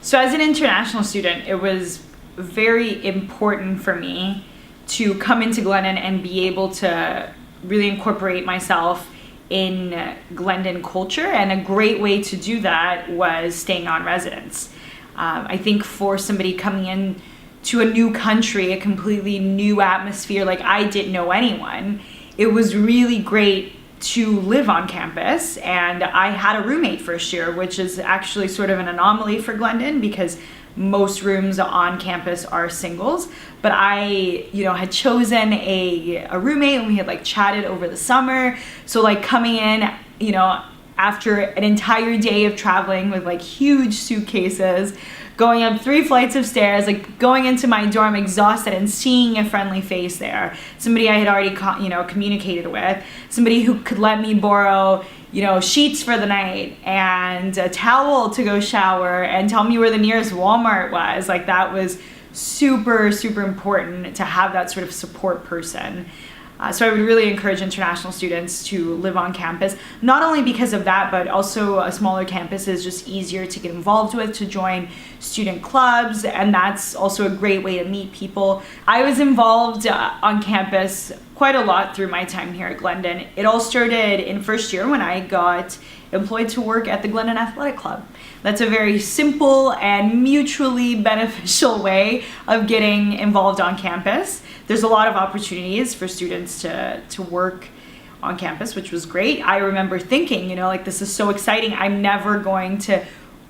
So as an international student, it was very important for me to come into Glendon and be able to really incorporate myself in Glendon culture, and a great way to do that was staying on residence. I think for somebody coming in to a new country, a completely new atmosphere, like I didn't know anyone, it was really great to live on campus. And I had a roommate first year, which is actually sort of an anomaly for Glendon because most rooms on campus are singles. But I, had chosen a roommate, and we had like chatted over the summer. So like coming in, after an entire day of traveling with like huge suitcases, going up 3 flights of stairs, like going into my dorm exhausted and seeing a friendly face there, somebody I had already communicated with, somebody who could let me borrow sheets for the night and a towel to go shower and tell me where the nearest Walmart was. Like that was super, super important to have that sort of support person. So I would really encourage international students to live on campus, not only because of that, but also a smaller campus is just easier to get involved with, to join student clubs, and that's also a great way to meet people. I was involved on campus quite a lot through my time here at Glendon. It all started in first year when I got employed to work at the Glendon Athletic Club. That's a very simple and mutually beneficial way of getting involved on campus. There's a lot of opportunities for students to work on campus, which was great. I remember thinking, this is so exciting. I'm never going to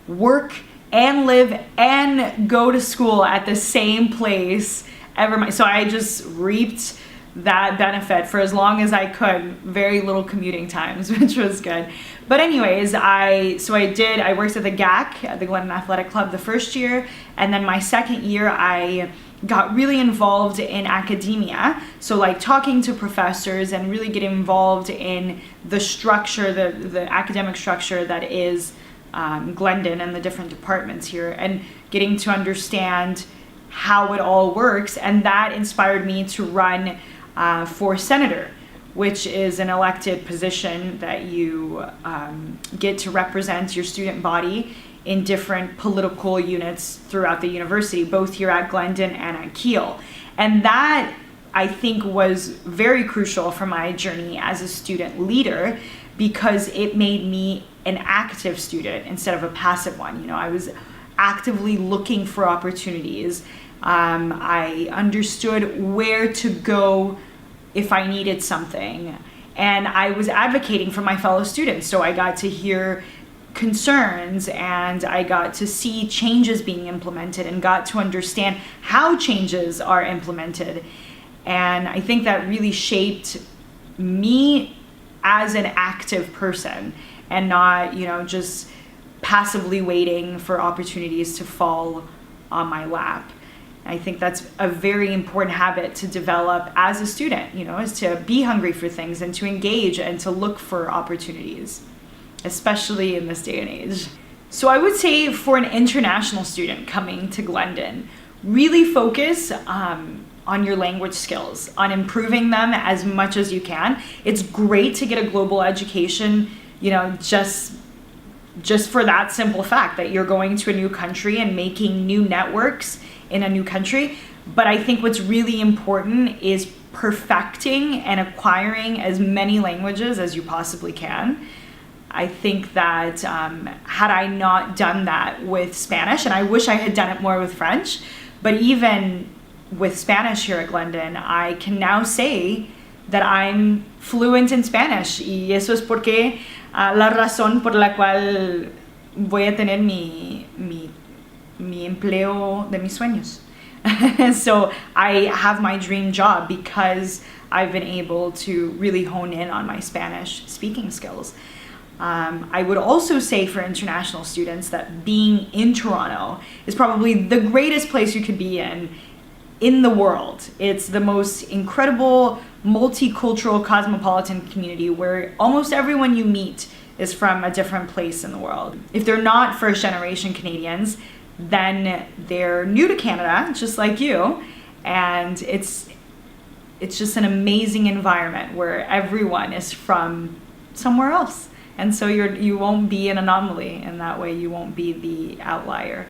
work and live and go to school at the same place ever. So I just reaped that benefit for as long as I could, very little commuting times, which was good. But anyways, I worked at the GAC, at the Glendon Athletic Club, the first year, and then my second year I got really involved in academia. So like talking to professors and really getting involved in the structure, the academic structure that is Glendon and the different departments here, and getting to understand how it all works. And that inspired me to run for senator, which is an elected position that you get to represent your student body in different political units throughout the university, both here at Glendon and at Kiel. And that, I think, was very crucial for my journey as a student leader, because it made me an active student instead of a passive one. I was actively looking for opportunities. I understood where to go if I needed something, and I was advocating for my fellow students. So I got to hear concerns, and I got to see changes being implemented and got to understand how changes are implemented. And I think that really shaped me as an active person, and not, just passively waiting for opportunities to fall on my lap. I think that's a very important habit to develop as a student, is to be hungry for things and to engage and to look for opportunities, especially in this day and age. So I would say for an international student coming to Glendon, really focus on your language skills, on improving them as much as you can. It's great to get a global education, just for that simple fact that you're going to a new country and making new networks in a new country. But I think what's really important is perfecting and acquiring as many languages as you possibly can. I think that had I not done that with Spanish, and I wish I had done it more with French, but even with Spanish here at Glendon, I can now say that I'm fluent in Spanish, y eso es porque la razón por la cual voy a tener mi empleo de mis sueños. So I have my dream job because I've been able to really hone in on my Spanish speaking skills. I would also say for international students that being in Toronto is probably the greatest place you could be in the world. It's the most incredible multicultural cosmopolitan community where almost everyone you meet is from a different place in the world. If they're not first generation Canadians, then they're new to Canada, just like you, and it's just an amazing environment where everyone is from somewhere else. And so you won't be an anomaly, and that way you won't be the outlier.